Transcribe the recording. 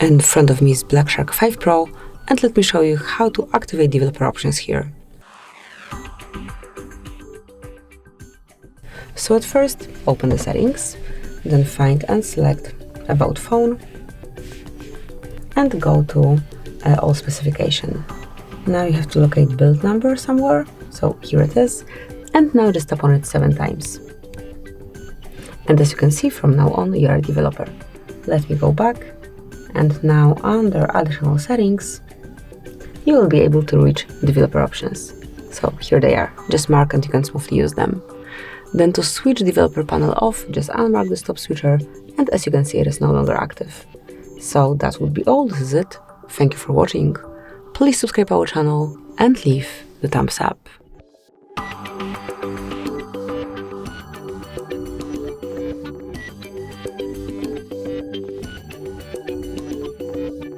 In front of me is Black Shark 5 Pro, and let me show you how to activate developer options here. So at first, open the settings, then find and select About Phone, and go to All Specification. Now you have to locate build number somewhere, so here it is, and now just tap on it 7 times. And as you can see, from now on, you are a developer. Let me go back, and now under Additional Settings, you will be able to reach developer options. So here they are, just mark and you can smoothly use them. Then to switch developer panel off, just unmark the stop switcher, and as you can see, it is no longer active. So that would be all, this is it. Thank you for watching. Please subscribe our channel and leave the thumbs up.